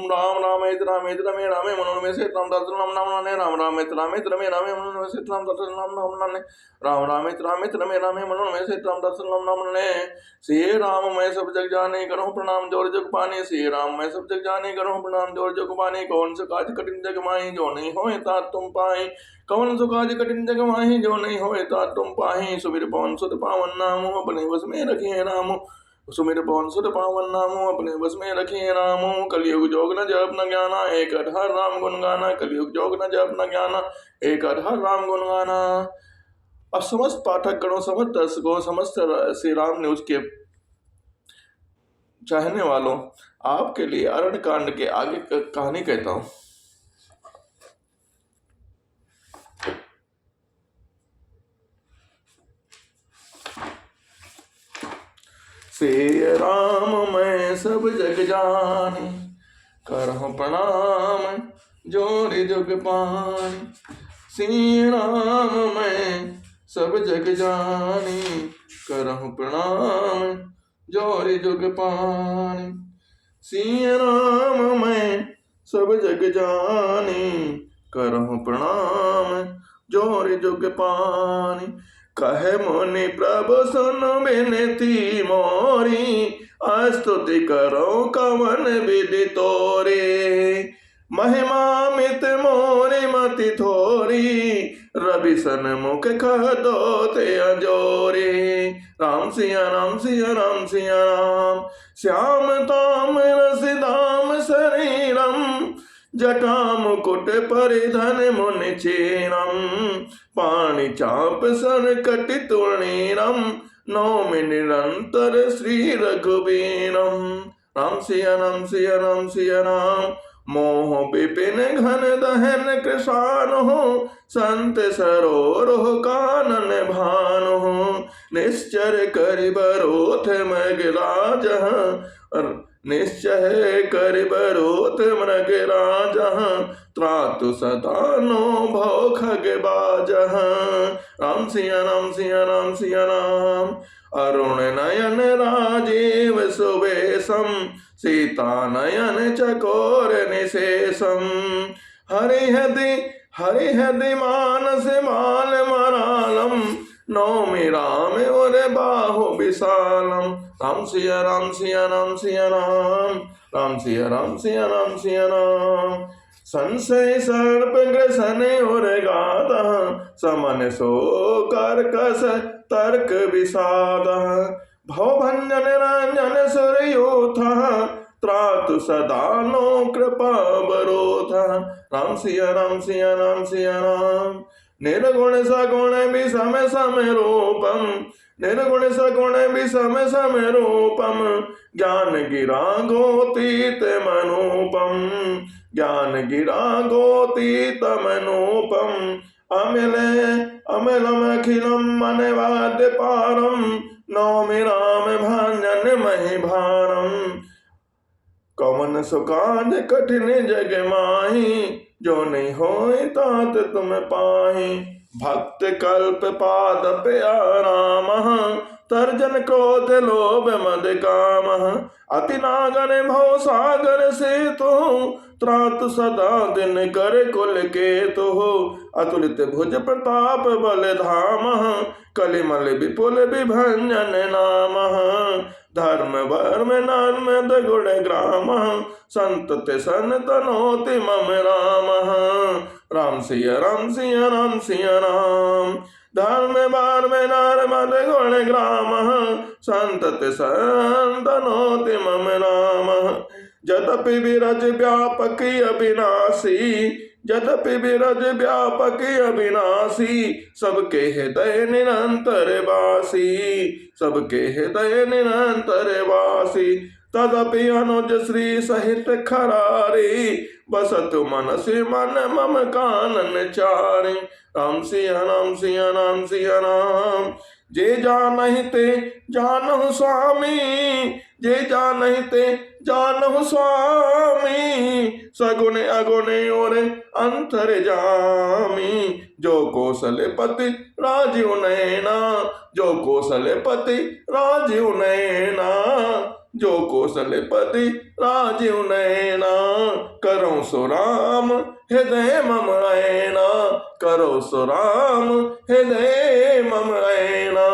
राम रामेत रामेत रमे रामे मनोरमे से राम दर्शन राम नाम नाने राम रामेत रामेत रमे रामे मनोरमे से राम दर्शन राम नाम नाने राम रामेत रामेत रमे रामे मनोरमे से राम दर्शन राम नाम नाने। श्री राम मैं सब जग जाने करूँ प्रणाम जोर जग पाने। श्री राम मैं सब जग जाने करूँ प्रणाम जोर जग पाने। कौन सा काज कठिन जग माही जो नहीं होए तात तुम पाए। कौन सो काज कठिन जग माही जो नहीं होए तात तुम पाही। सुमिर पवन सुत पावन नाम अपने वश में रखिए राम। सुमिर पवन सुत पावन नामो अपने बस में रखिए रामो। कलयुग जोग न जप न ज्ञाना एक हर राम गुण गाना। कलयुग जोग न जप न ज्ञाना एक हर राम गुण गाना। अब समस्त पाठक गणों, समस्त दर्शकों, समस्त श्री राम न्यूज के चाहने वालों, आपके लिए अरण्य कांड के आगे कहानी कहता हूं। श्री राम मैं सब जग जानी करहु प्रणाम जोर जुग पानी। श्री राम मैं सब जग जानी करहु प्रणाम जोर जुग पानी। श्री राम मैं सब जग जानी करहु प्रणाम जोर जुग पानी। कहे मुनि प्रभु सुन विनती मोरी। स्तुति करो कवन विधि तोरे। महिमा मित मोरी मति थोरी। रवि सन मुख कह दो ते अजोरे। राम सिया राम सिया राम सिया राम। श्याम ताम रस दाम शरीरम। जटा मुकुट परिधन मुनि चेरम। पाणि चाप सर कटि तुर्णीरम। नौमि निरंतर श्री रघुबीरम। राम सिया राम सिया राम सिया राम। मोह विपिन घन दहन कृशान हो। संत सरोरुह कानन भान हो। निश्चर करि बरोथ मृगराज। निश्चय करि बरोथ मृगराज। त्रातु सदा नो भव खग बाज। राम सिया राम सिया राम सिया राम। अरुण नयन राजीव सुवेशम। सीता नयन चकोर निशेषम। हरिहदि मानस माल मरालम। नौमि राम और बाहु विशालम। राम सिया राम सिया राम सिया राम। राम सिया राम सिया राम सिया राम। संशय सर्प ग्रसन और गादा। समन सो कर्कश तर्क विषाद। भवभंजन रंजन सुरयोथा। त्रातु सदा नो कृपा बरोधा। राम सिया राम सिया राम सिया राम। निर्गुण सगुण विषम सम रूपम। निर्गुण सगुण विषम सम रूपम। ज्ञान गिरा गोतीत मनूपम। ज्ञान गिरा गोतीत मनूपम। अमिलम अखिलम मनवाद्य पारम। नौमि राम भांजन महि भारम। कवन सुकाज कठिन जग माही। जो नहीं होए तात तुम पाही। भक्त कल्प पाद पे आराम। तर्जन क्रोध लोभ मद काम। अति नागन भव सागर से तो। त्रातु सदा दिन कर कुल के तो। अतुलित भुज प्रताप बल धाम। कलिमल विपुल विभंजन नाम। धर्म वर्म नर्मद गुण ग्राम। संतति सन तनोति मम राम। राम सिया राम सिया राम सिया राम। धर्म वर्म नर्मद गुण ग्राम। संतति सन तनोति मम राम। जदपि विरज व्यापक अविनाशी। जदपि विरज व्यापक अविनाशी। सबके हृदय निरंतर वासी। सबके हृदय निरंतर वासी। तदपि अनुज श्री सहित खरारी। बसत मन से मन मम कानन चारि। राम सिया राम सिया राम सिया राम। जे जानहि ते जानहु स्वामी। जे जानहि ते जानहु स्वामी। सगुण अगुण और अंतर जामी। जो कौशलपति राजीव नैना। जो कौशलपति राजीव नैना। जो कौशलपति राजीव नैना। करो सो राम हृदय मम ऐना, करो सो राम हृदय मम ऐना।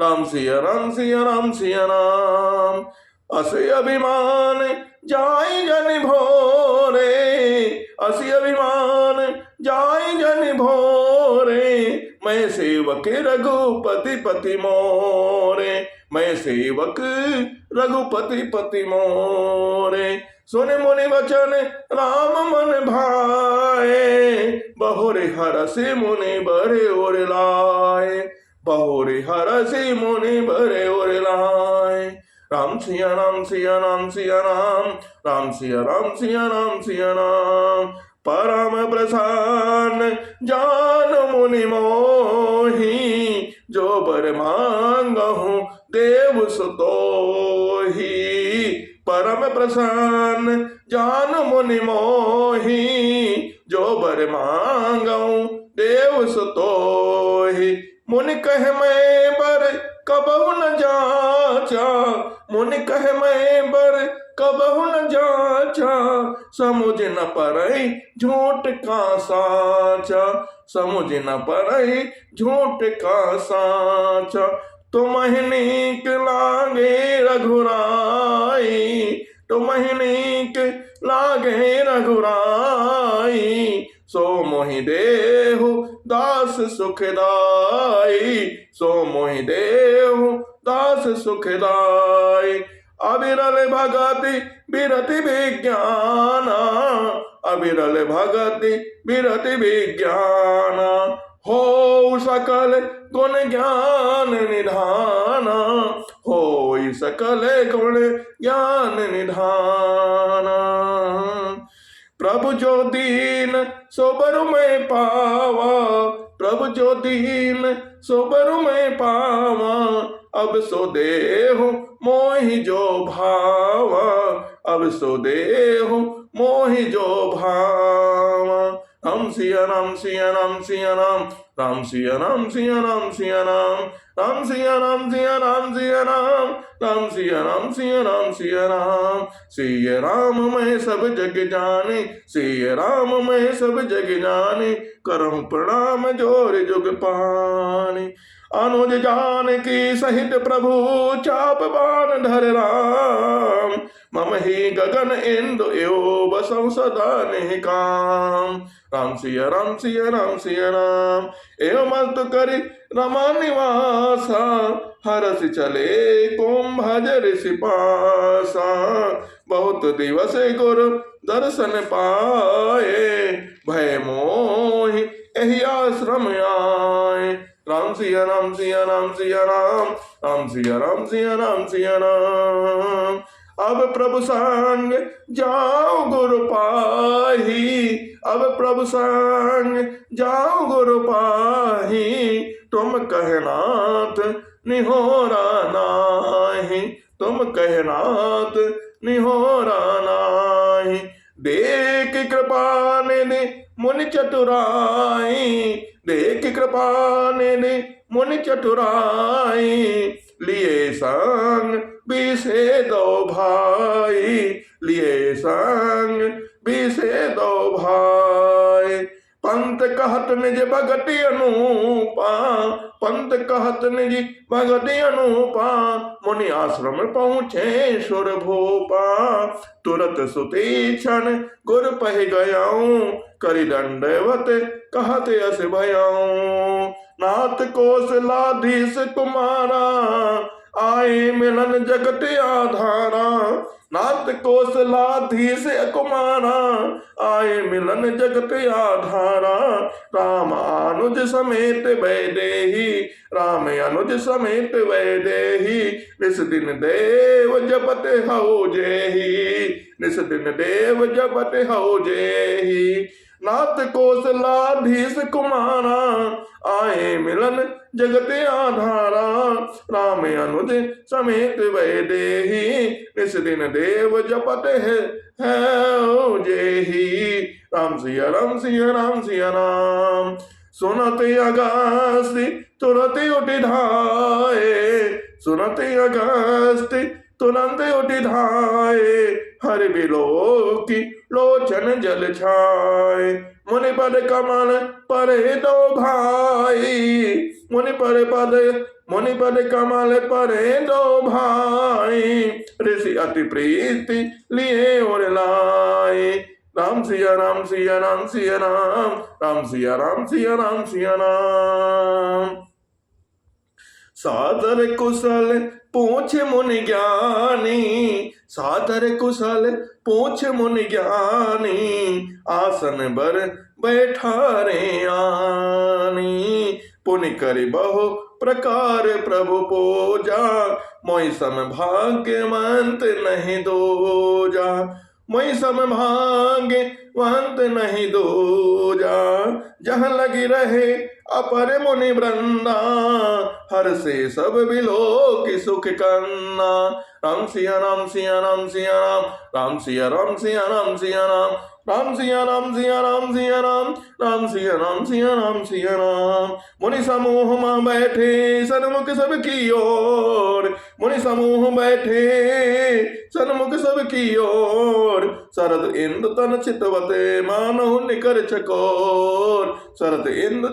राम सिया राम सिया राम सिया राम। असे अभिमान जाय जन भोरे, असी अभिमान जाय जन भोरे। मैं सेवक रघुपति पति मोरे, मैं सेवक रघुपति पति मोरे। सुन मुनि वचन राम मन भाए, बहुरे हरसि मुनि बरे और लाए, बहुरे हरसि मुनि बरे और लाए। राम सिया राम सिया राम सिया राम, राम सिया राम सिया राम सिया राम। परम प्रसन्न जान मुनि मोहि, जो बर मांगहु देव सुतोहि। परम प्रसन्न जान मुनि मोहि, जो बर मांगहु देव सुतोहि। मुनि कह मैं बर कबहु न जाचा, मुनि कह मैं बर कबहु न जाचा। समुझ न परई झूठ का साचा, समुझ न परई झूठ का साचा। तुम्हि नीक लागे रघुराई, तुम्हि नीक लागे रघुराई। सो मोहि देहु दास सुखदाई, सो मोहि देहु दास सुखदाई। अविरल भगति बिरति विज्ञाना, अविरल भगति बिरति विज्ञाना। हो सकल गुण ज्ञान निधाना, हो सकल गुण ज्ञान निधाना। प्रभु जो दीन सो बरु मैं पावा, प्रभु जो दीन सो बरु मैं पावा। अब सो देहु मोहि जो भावा, अब सो देहु मोहि जो भावा। राम सिया राम सिया राम सिया राम, राम सिया राम सिया राम सिया राम। राम सिया राम सिया राम सिया राम, राम सिया राम सिया राम सिया राम। सिया राम मैं सब जग जाने, सिया राम मैं सब जग जाने। करहु प्रणाम जोर जुग पानी। अनुज जान की सहित प्रभु चाप बाण धर राम। मम ही गगन इंदु एव बसौ सदा निकाम। राम सिया राम सिया राम सिया राम। एव मत करि रमा निवासा, हरसि चले कुंभ ऋषि पासा। बहुत दिवस गुरु दर्शन पाए, भय मोहि एहि आश्रम आए। राम सिया राम सिया राम सिया राम, राम सिया राम सिया राम सिया राम। अब प्रभु संग जाओ गुरु पाही, अब प्रभु संग जाओ गुरु पाही। तुम कहनाथ निहोरा नाही, तुम कहनाथ निहोरा नाही। देख कृपा निधि मुनि चतुराई, देख कृपा निधि मुनि चतुराई। लिए संग बिसे दो भाई, लिए संग बिसे दो भाई। पंत कहत निज भगति अनुपा, पंत कहत निज भगति अनुपा। मुनि आश्रम पहुँचे सुर भूपा, तुरत सुतीक्षण गुर पहि गयाऊं। करि दंडवत कहत अस भयाऊं। नाथ कौशलाधीश कुमारा, आए मिलन जगत आधारा। नाथ कौशलाधीश कुमारा, आए मिलन जगत आधारा। राम अनुज समेत वैदेही, राम अनुज समेत वैदेही। निस दिन देव जपत हौ जेहि, निस दिन देव जपत हौ जेहि। नाथ कौशलाधीश कुमारा, आए मिलन जगत आधारा। राम अनुज समेत वैदेही, इस दिन देव जपत है जेहि। राम सिया राम सिया राम सिया राम। सुनत अगस्त्य तुरत उठ धाये, सुनत अगस्त्य तुरंत उठी धाये, हर बिलो की लोचन जल छाए। मुनि पद कमल परे दो भाई, मुनि पद कमल परे दो भाई, ऋषि अति प्रीति लिए और लाए। राम सिया राम सिया राम सिया राम, राम सिया राम सिया राम सिया राम। सादर कुशल पूछ मुनि ज्ञानी, सादर कुशल पूछ मुनि ज्ञानी, आसन बर बैठा रे आनी। पुनि करि बहु प्रकार प्रभु पूजा, मोहि सम भाग्यवंत नहीं दूजा, मोहि सम भाग्यवंत नहीं दूजा। जहाँ लगी रहे अपर मुनि वृंदा, हर से सब बिलो की सुख कन्ना। राम सिया राम सिया राम सिया राम, राम सिया राम सिया राम सिया राम, राम सिया राम सिया राम सिया राम, राम सिया राम सिया राम सिया राम। मुनि समूह में बैठे सन्मुख सब की ओर, मुनि समूह बैठे सन्मुख सब की ओर, शरद इंद्र तन चितवते मानो निकर चकोर, शरद इंद्र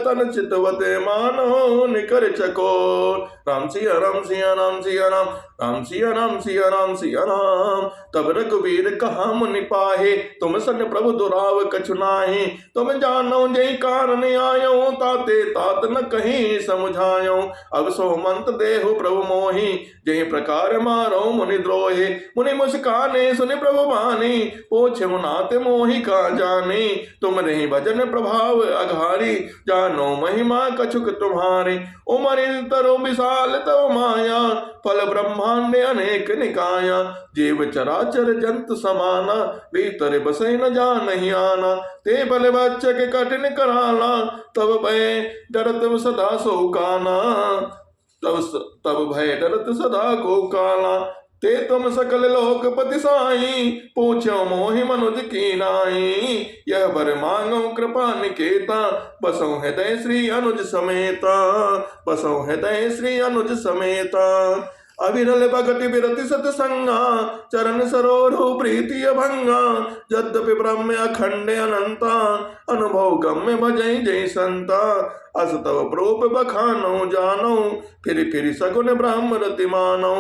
तन चितवते मानो निकर चकोर। राम सिया राम सिया राम सिया राम, राम सिया राम सिया राम सिया राम। तब रघुवीर कहा मुनि पाहे, तुम सन प्रभु दुराव कछु नाहि, तुम जानो जय कारण आयो, ताते तात न कहीं समुझायो। अब सो मंत देहु प्रभु मोहि, जय प्रकार मारो मुनि द्रोहे। मुनि मुस्काने सुनि प्रभु बानी, पूछे नाथ मोहि का जाने। तुम नहीं भजन प्रभाव अघारी, जानो महिमा कछुक तुम्हारे। उमरि तरु विशाल तव माया, फल ब्रह्मांड अनेक निकाया। जीव चराचर जंतु समाना, भीतर बसे न जान आना। ते बल बच्चक कठिन कराना, तब भय डरत सदा सो काना, तब भय डरत सदा को काला। ते तुम सकल लोकपति साई, पूछो मोहि मनुज की नाई। यह बर मांगो कृपा निकेता, बसो हृदय श्री अनुज समेता, बसो हृदय श्री अनुज समेता। अविरल भगति विरति सतसंगा, चरण सरोरु प्रीति अभंगा। यद्यपि ब्रह्म अखंड अनंता, अनुभव गम्य भजई जय संता। अस तव प्रोप बखानो जानो, फिर सगुन ब्रह्म रति मानो,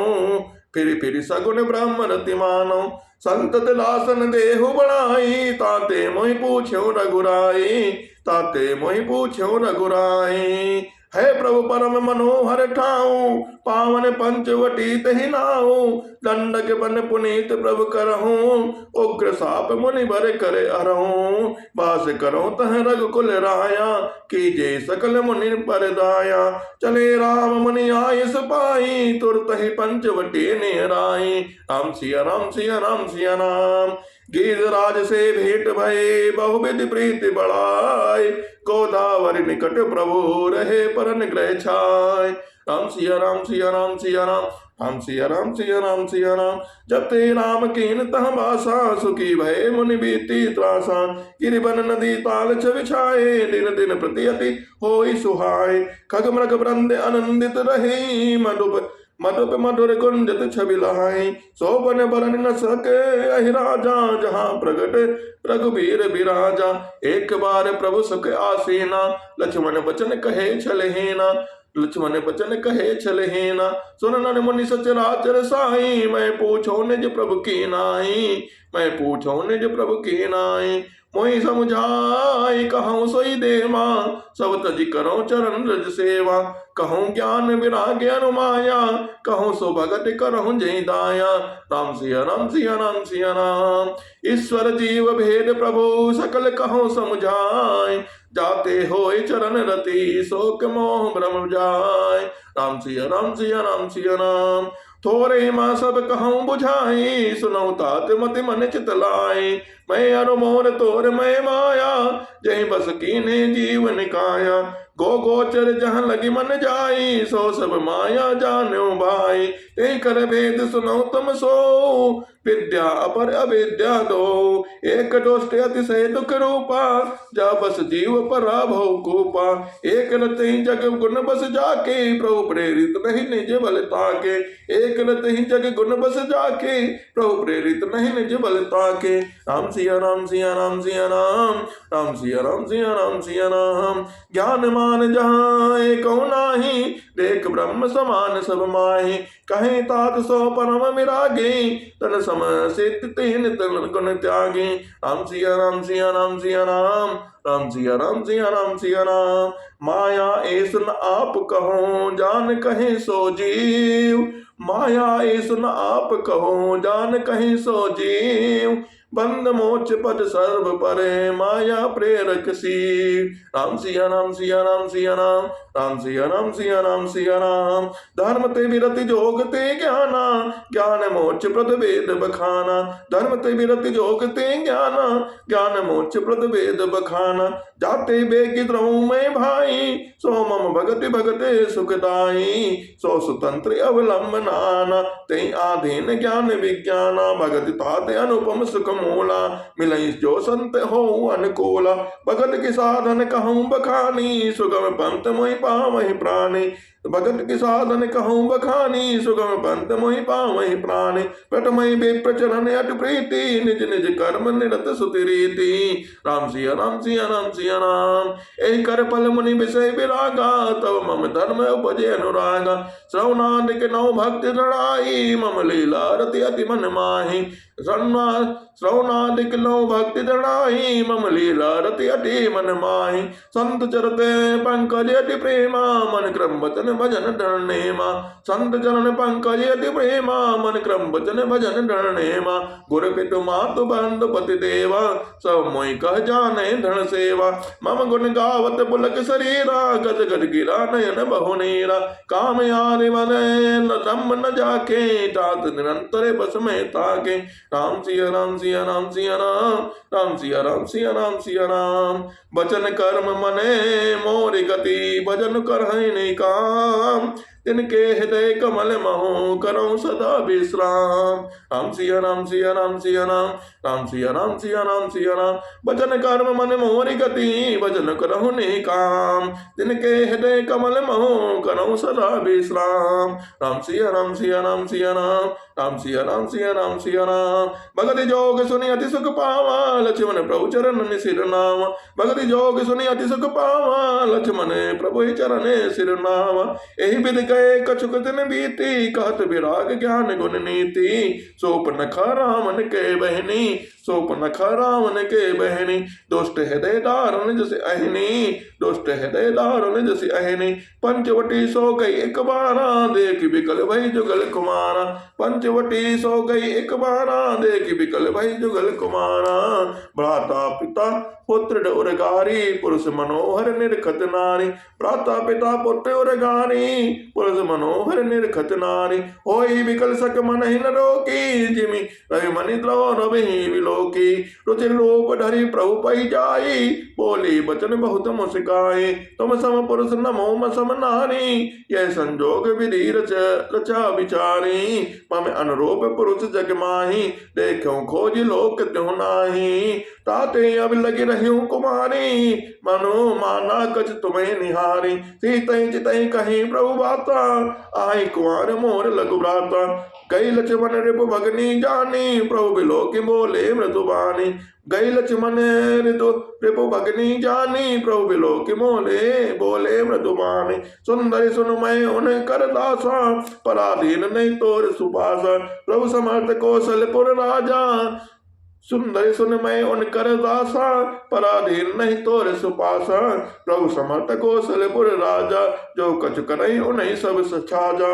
फिर सगुन ब्रह्म रति मानो। संतत लासन देहु बढ़ाई, ताते मोहि पूछ्यो रघुराई, ताते मोहि पूछ्यो रघुराई। है प्रभु परम मनोहर ठाऊ, पावन पंचवटी तहि नाऊ। दंडक बन पुनीत प्रभु करहूँ, उग्र साप मुनि बर करे अरहूँ। बास करो तह रघुकुल राया, कीजे सकल मुनि पर दाया। चले राम मुनि आयस पाई, तुरत ही पंचवटी नेराई। राम सिया राम सिया राम सिया राम। गिरिराज से भेंट भये, बहुविधि प्रीति बढ़ाई। गोदावरी निकट प्रभु रहे, परन ग्रह छाय। राम सिया राम सिया राम सिया राम, राम सिया राम सिया राम सिया राम। जब ते राम कीन तह बासा, सुखी भय मुनि बीती त्रासा। गिरिवन नदी ताल छवि छाए, दिन दिन प्रति अति होई सुहाय। खग मृग वृंद आनंदित रहे, मधुप मधुर कुंजत छवि लहाई। सोबन बरन न सके अहि राजा, जहाँ प्रगट रघुबीर बिराजा। एक बार प्रभु सुख आसीना, लक्ष्मण बचन कहे छलहेना, लक्ष्मण बचन कहे छलहेना। सुन नन मुनि सचराचर साई, मैं पूछो निज प्रभु की नाई, मैं पूछो निज प्रभु की नाई। मोहि समुझाई कहूँ सोई देवा, सब तज करो चरण रज सेवा। कहूँ ज्ञान विराग अनुमाया, कहूँ सो भगत करहूँ जय दाया। राम सिया राम सिया राम सिया राम। ईश्वर जीव भेद प्रभु, सकल कहूँ समुझाय। जाते होय चरण रति, शोक मोह भ्रम जाय। राम सिया राम सिया राम सिया राम। थोरे माँ सब कहूँ बुझाई, सुनौ तात मति मन चित लाई। मैं अनुमोर तोर मैं माया, जय बस कीने जीव निकाया। गो गोचर जहाँ लगी मन जाई, सो सब माया जान्यो भाई। ते कर भेद सुनो तुम सो, विद्या अपर अविद्या दो, एक दोष्ट अतिशय दुख रूपा, जा बस जीव परा भव कूपा। एक रति जग गुण बस जाके, प्रभु प्रेरित नहीं निज बल ताके। एक रति जग गुण बस जाके, प्रभु प्रेरित नहीं निज बल ताके। राम सिया राम सिया राम सिया राम, राम सिया राम सिया राम सिया राम। ज्ञान मान जहाँ एक नाही, देख ब्रह्म समान सब माहि। कहे तात सो परम विरागे, तन सम सित तीन तन गुण त्यागे। राम सिया राम सिया राम सिया राम, राम सिया राम सिया राम सिया राम। माया ऐस न आप कहो, जान कहे सो जीव। माया ऐस न आप कहो, जान कहे सो जीव। बंद मोच पद सर्व परे, माया प्रेरक सी। राम सिया राम सिया राम सिया राम, राम सिया राम सिया राम सिया राम। धर्म ते विरति जोग ते ज्ञाना, ज्ञान मोच प्रद वेद बखाना। धर्म ते विरति जोग ते ज्ञाना, ज्ञान मोच प्रद वेद बखाना। जाते बेगी द्रऊ में भाई, सो मम भगति भगते सुखदाई। सो सुतंत्र अवलंबनाना, ते आधीन ज्ञान विज्ञाना। भगति ताते अनुपम सुख मूला, मिलई जो संत हो अनुकूला। भगत की साधन कहूँ बखानी, सुगम पंथ मोहि पावहि प्राणी। भगत की साधन कहूँ बखानी, सुगम पंथ मोहि पावहि प्राणी। प्रथमहि विप्रचरण अट प्रीति, निज निज कर्म निरत सुति रीति। राम सिया राम सिया राम सिया राम। एहि कर फल मुनि विषय विरागा, तब मम धर्म उपजे अनुरागा। श्रवणादिक नौ भक्ति दृढ़ाई, मम लीला रति अति मन माहि। श्रवणादिक नौ भक्ति दृढ़ाई, मम लीला रति अति मन माहि। संत चरते पंकज अति प्रेमा, मन क्रम वचन भजन डरनेमा। संत चरण पंकज अति प्रेमा, मन क्रम वचन भजन डरनेमा। गुर पितु मातु बंधु पति देवा, सब मोहि कह जाने धन सेवा। मम गुण गावत पुलक शरीरा, गज गज गिरा नयन बहुनीरा। काम यारि मन रम न जाके, तात निरंतर बस में ताके। राम सिया राम सिया राम सिया राम, राम सिया राम सिया राम सिया राम। वचन कर्म मने मोरि गति, भजन करहि नहीं काम। तिनके हृदय कमल महु, करो सदा विश्राम। राम सिया राम सिया राम सिया राम, राम सिया राम सिया राम सिया राम। भजन कर्म मन मोरि गति, भजन करहु नहीं काम। तिनके हृदय कमल महु, करो सदा विश्राम। राम सिया राम सिया राम सिया राम, राम सिया राम सिया राम सिया राम। भगति जोग सुनि अति सुख पावा, लक्ष्मण प्रभु चरण सिर नाम। भगति जोग सुनि अति सुख पावा, लक्ष्मण प्रभु चरण सिर नाम। एहि विधि गए कछुक दिन बीती, कहत विराग ज्ञान गुण नीति। सोप नखा रावण के बहनी, सोप नखा रावण के बहनी। दुष्ट हृदय दारुण जस अहिनी, दुष्ट हृदय दारुण जस अहिनी। पंचवटी सो गई एक बारा, देख बिकल भई जुगल कुमारा। पंचवटी सो गई एक बारा, देख बिकल भई जुगल कुमारा। भ्राता पिता पुत्र उरगारी, पुरुष मनोहर निरखत नारी। भ्राता पिता पुत्र उरगारी, पुरुष मनोहर निरखत नारी। होई विकल सक मन ही न रोकी, जिमि रवि मणि द्रव रवि विलोकी। रुचिर रूप धरि प्रभु पै जाई, बोली बचन बहुत मुस्काई। तुम सम पुरुष नमो म सम नारी, यह संजोग विधि रचा विचारी। मम अनुरूप पुरुष जग माही, देखो खोज लोक त्यों नाही। ताते अब लगी रह्यू कुमारी, मनो माना कछ तुम्हें निहारी। सीतई चितई कहीं प्रभु बाता, आई कुमार मोर लघु भ्राता। कई लक्ष्मण रिपु भगनी जानी, प्रभु बिलोकी बोले मृदुबानी। गई लक्ष्मण रिपु भगनी जानी, प्रभु बिलोकी बोले मृदुबानी। सुंदरी सुन मैं उन कर दासा, पराधीन नहीं तोर सुपासा। प्रभु समर्थ कौशलपुर राजा, सुंदर सुन मैं उनकर दासा, पराधीन नहीं तोर सुपासा। प्रभु समर्थ कौशलपुर राजा, जो कछ करई उन्हीं सब सछाजा।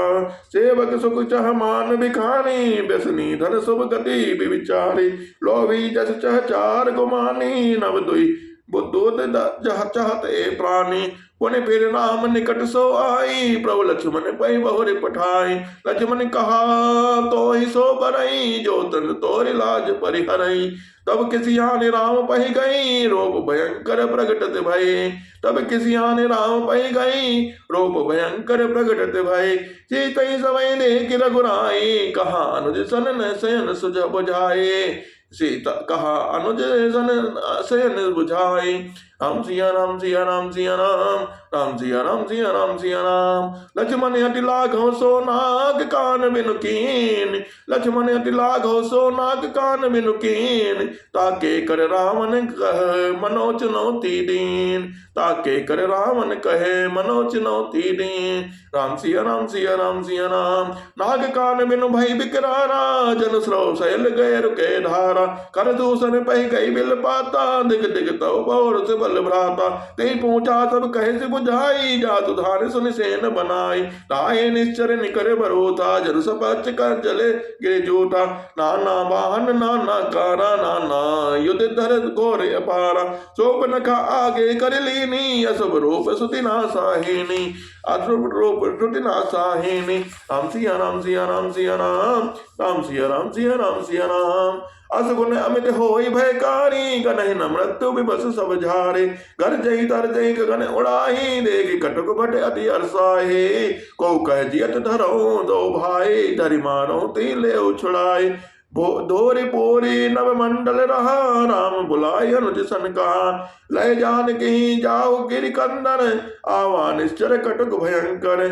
सेवक सुख चह मान बिखानी, व्यसनी धन शुभ गति विचारी। लोभी जस चह चार गुमानी, नव दुई बुद्धोद जह चाहत ए प्राणी। पुण्य फिर राम निकट सो आई, प्रभु लक्ष्मण पै बहुरि पठाई। लक्ष्मण कहा तो ही सो बरई, जो तन तोरि लाज परिहरई। तब किसी आने राम पही गई, रूप भयंकर प्रगटत भय। तब किसी आने राम पही गई, रूप भयंकर प्रगटत भय। सीतई समय देख रघुराई, कहा अनुज सन शयन सुझ बुझाए। सीता कहा अनुज सन शयन बुझाए। राम सिया राम सिया राम सिया राम, राम सिया राम सिया राम सिया राम। लक्ष्मण अति लाघव सो नाग कान बिनु कीन, लक्ष्मण अति लाघव सो नाग कान बिनु कीन। ताके कर रावण कहे मनो चुनौती दीन, ताके कर रावण कहे मनो चुनौती दीन। राम सिया राम सिया राम सिया राम। नाग कान बिनु भई बिकरारा, जन स्रव शैल गए रुके धारा। कर दूषण पही गई बिल पाता, दिग दिग तव पौर से बल भ्राता। ते पूछा सब कहे से बुझाई, जातु धार सुन सेन बनाई। लाए निश्चर निकर भरोता, जन सपच कर जले गिर जूठा। नाना वाहन नाना कारा, नाना युद्ध धर घोर अपारा। सोप नखा आगे कर लीनी, असुभ रूप सुति नासाहिनी, असुभ रूप सुति नासाहिनी। राम सिया राम सिया राम सिया राम, राम सिया राम सिया राम सिया राम। असगुन अमित होई भयकारी, गनहि न मृत्यु विबस सब झारे। घर जई तर जई गगन उड़ाही, देख कटुक भट अति अरसाहे। को कह जियत धरऊ दो भाई, धरि मारो ती ले छुड़ाए। धोरी पोरी नव मंडल रहा, राम बुलाय अनुज सन कहा। लय जान कहीं जाओ गिरि कंदन, आवा निश्चर कटुक भयंकर।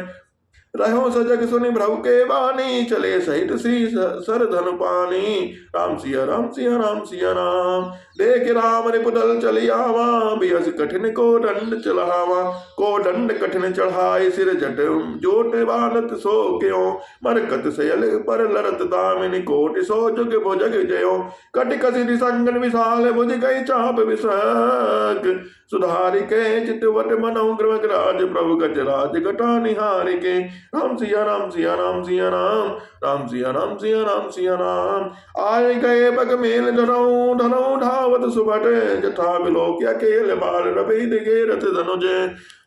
रहो सजग सुनि भ्रव के बानी, चले सहित श्री सर धन पानी। राम सिया राम सिया राम सिया राम। देख राम रिपुदल चली आवा, बियस कठिन को दंड चढ़ावा। को दंड कठिन चढ़ाए, सिर जट जोट बानत सो क्यों। मरकत सयल पर लरत दामिनी, कोटि सो जुग भुजग जयो। कटि कसिधि संगन विशाल, भुज गई चाप विसक। सुधारि के चितवट मनौ ग्रहराज, प्रभु गजराज घटा निहारि के। राम सिया राम सिया राम सिया राम, राम सिया राम सिया राम सिया राम। आए गए बग मेल धरऊ धरऊ धावत सुभट, जथा बिलोक अकेल बाल रवि दिगे रथ धनुज।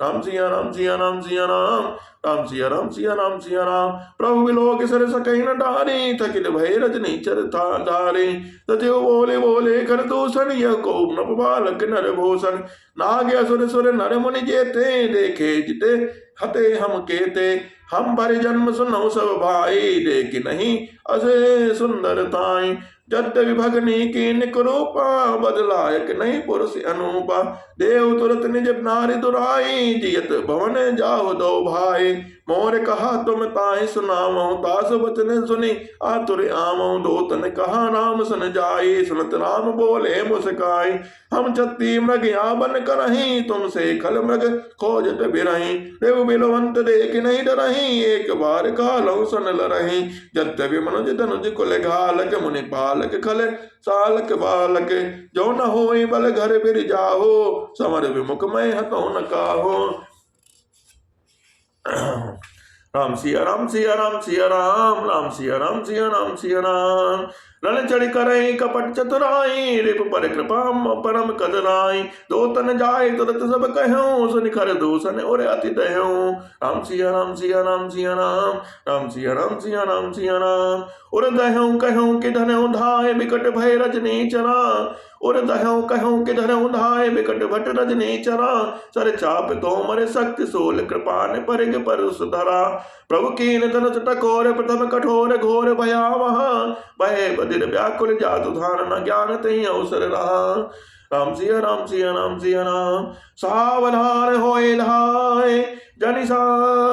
राम सिया राम सिया राम सिया राम, राम सिया राम सिया राम सिया राम। प्रभु बिलोक सर सकई न डारी, थकिल भय रजनी चर धारे। सत्यो बोले बोले कर दूषण, यह को नप बालक नर भूषण। नाग असुर सुर नर मुनि जेते, देखे जिते हते हम केते। हम भर जन्म सुनौ सब भाई, देख नहीं असे सुंदर ताई। यद्यपि भगनी की निकरूपा, बदलायक नहीं पुरुष अनुपा। देव तुरत निज नारी दुराई, जियत भवन जाओ दो भाई। मोर कहा तुम ताई सुनावो, दास वचन सुनी आतुर आवो। दोतन कहा राम सन जाई, सुनत राम बोले मुस्काई। हम छत्ती मृग यावन करही, तुमसे खल मृग खोजत बिरही। देव बिलवंत देख नहीं डरही, एक बार कालौ सन लरही। यद्यपि मनुज धनुज कुल घालक, मुनि पालक खल सालक बालक। जो न होई बल घर बिर जाहो, समर विमुख मैं हतौ न काहो। राम सिया राम सिया राम सिया राम, राम सिया राम सिया राम सिया राम। रण चढ़ करई कपट चतुराई, रिप पर कृपा परम कदराई। दो तन जाय तुरत सब कहूँ, सुनि खर दूषण और अति दहूँ। राम सिया राम सिया राम सिया राम, राम सिया राम सिया राम सिया राम। और दहूँ कहूँ कि धनऊ धाय, बिकट भय रजनी चरा। और दहूँ कहूँ कि धनऊ धाय, बिकट भट रजनी चरा। सर चाप तो मरे शक्ति सोल, कृपा ने परिग पर धरा। प्रभु कीन धनुष टकोर, प्रथम कठोर घोर भयावह। भय बधिर व्याकुल, जातु धान न ज्ञान तहि अवसर रहा। राम सिया राम सिया राम सिया राम। सावधान होए धाय, जनिसा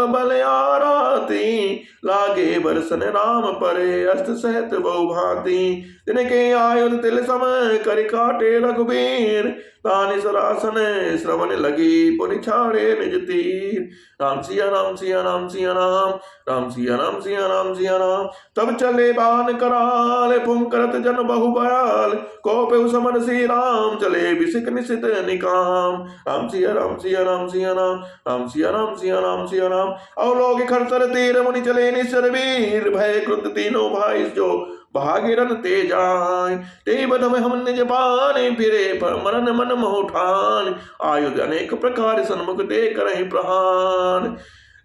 बल आराती। लागे बरसन राम परे, अस्त्र सहित बहु भांति। तिनके आयुध तिल सम, करि काटे रघुबीर। तानि सरासन श्रवण लगी, पुनि छाड़े निज तीर। राम सिया राम सिया राम सिया राम, राम सिया राम सिया राम सिया राम। तब चले बाण कराल, पुंकरत जन बहु बयाल। कोपे समन श्री राम, चले बिसिक निशित निकाम। राम सिया राम सिया राम सिया राम, राम सिया राम सिया राम सिया राम। अवलोक खरतर तीर, मुनि चले निश्चर वीर। भय क्रुद्ध तीनों भाई, जो भागीरथ ते जाय। ते बधम हम निज बाने, फिरे पर मरन मन मोह ठान। आयुध अनेक प्रकार, सन्मुख दे करहि प्रहार।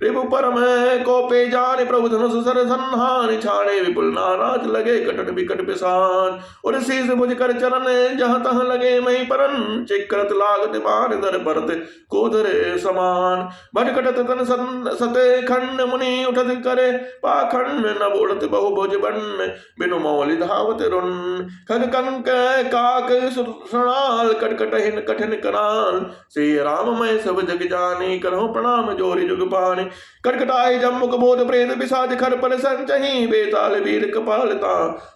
रिपु परम को पे जाने प्रभु धनुष सर संहान छाड़े विपुल नाराज लगे कटन विकट पिसान और शीस भुज कर चरण जहाँ तहाँ लगे मई परन चिक्रत लागत बार दर परत कोधरे समान भटकटत तन सते खंड मुनि उठत करे पाखंड न बोलत बहु भुज बन बिनु मौलि धावत रुन खग कंक काक सुनाल कटकटहिन कठिन कराल श्री राम मैं सब जग जानी करहु प्रणाम जोरी जुग पानी कटकटाई जम्मुक बोध प्रेत पिशाच खर पर संचही बेताल वीर कपाल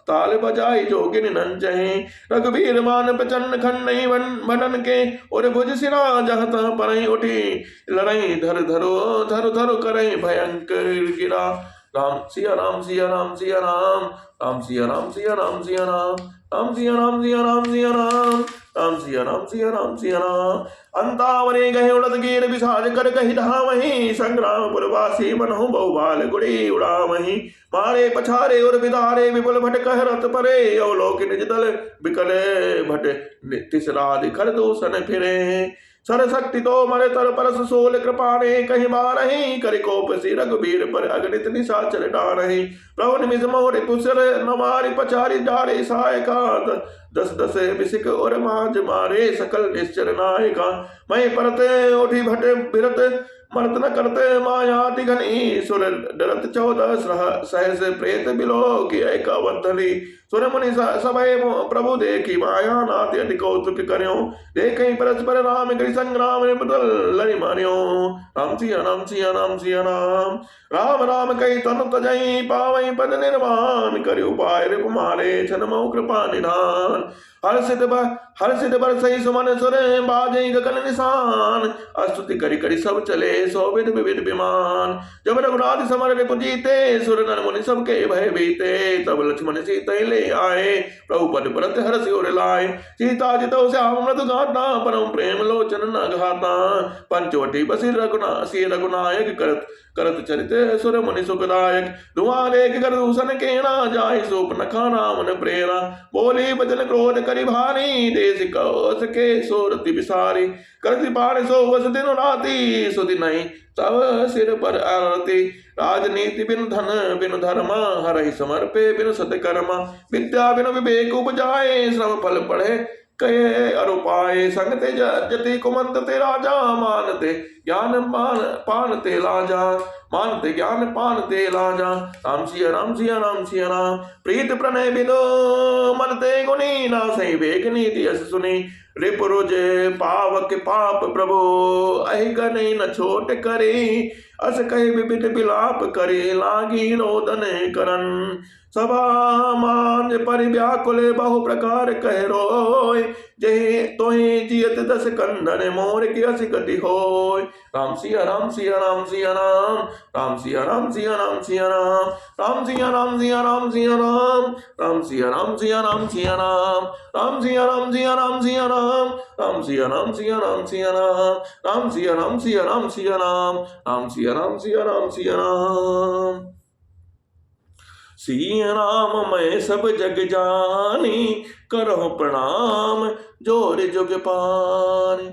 ताल बजाई जोगिन नंचही रघुवीर मान प्रचन्न खंडई बनन के और भुज सिरा जहाँ तहाँ परई उठी लड़ई धर धरो धर धरो करई भयंकर गिरा राम सिया राम सिया राम सिया राम राम सिया राम सिया राम सिया राम राम सिया राम सिया राम सिया राम राम सिया राम सिया राम सिया राम अंतावरे गहे उड़द गिर विसाज कर कही धामहि संग्राम पुरवासी मनहु बहुबाल गुड़ी उड़ामहि मारे पछारे और विदारे विपुल भट कह रत परे अवलोक निज दल बिकले भट तिसरादि खर दूषण फिरे सरशक्ति तो मरे तर परस सोल कृपाणे कहीं बारही करि कोप सी रघुबीर पर अगणित निशाचर डारही प्रभु निमिष मोरि पुसर नमारि पचारि डारे सहायका दस दस बिसिक और माज मारे सकल निश्चर नायका मैं परते उठी भटे बिरत मर्त न करते माया घनी सुर डरत 14 सहस प्रेत बिलो की एकावधनी सुर मुनि सभय प्रभु देखी माया नाथ अति कौतुक कर्यो देखई परस्पर राम गि संग्राम बदल लरि मारियो राम सिया राम सिया राम सिया राम राम राम कई तनु तजई पावई पद निर्वाण करि उपाय रिपु मारे छन मऊ कृपा निधान हर्षित बर सही सुमन सुर बाजई गगन निशान अस्तुति करि करि सब चले सौविध विविध विमान जब रघुनाथ समर रिपु जीते सुर नर मुनि सबके भय बीते तब लक्ष्मण सीता ले आए प्रभु पद परत हर्ष और लाए सीता जितो श्याम मृदु गाता परम प्रेम लोचन न घाता पंचवटी बसी रघुनायक करत चरित सुर मुनि सुखदायक धुआं देख कर दूषण केना जाहि सोप न खाना मन प्रेरा बोली बचन क्रोध करि भारी देश कौश के सोरति विसारी करति पार सो वस दिन राति सुधि नहीं तव सिर पर आरती राजनीति बिन धन बिन धर्म हरहि समर्पे बिन सत्कर्म विद्या बिन विवेक उपजाए श्रम फल पढ़े कहे अरुपाए संगते जति कुमंत ते राजा मानते ज्ञान पानते लाजा मानते ज्ञान पानते लाजा राम सिया राम सिया राम सिया राम प्रीत प्रणय बिनो मनते गुनी ना सही वेग नीति अस सुनी रिपुरुज पावक पाप प्रभु अहि गने न छोट करे अस कहे विबिध बिलाप करे लागी रोदन करन सभा मान पर व्याकुल बहु प्रकार कह रोय जय तोहि जियत 10 कंदन मोर की अस गति होय राम सिया राम सिया राम सिया राम राम सिया राम सिया राम सिया राम राम सिया राम सिया राम सिया राम राम सिया राम सिया राम सिया राम राम सिया राम सिया राम सिया राम राम सिया राम सिया राम सिया राम राम सिया राम सिया राम सिया राम राम सिया राम सिया राम सिया राम सिया राम मैं सब जग जानी करहु प्रणाम जोर जुग पानी।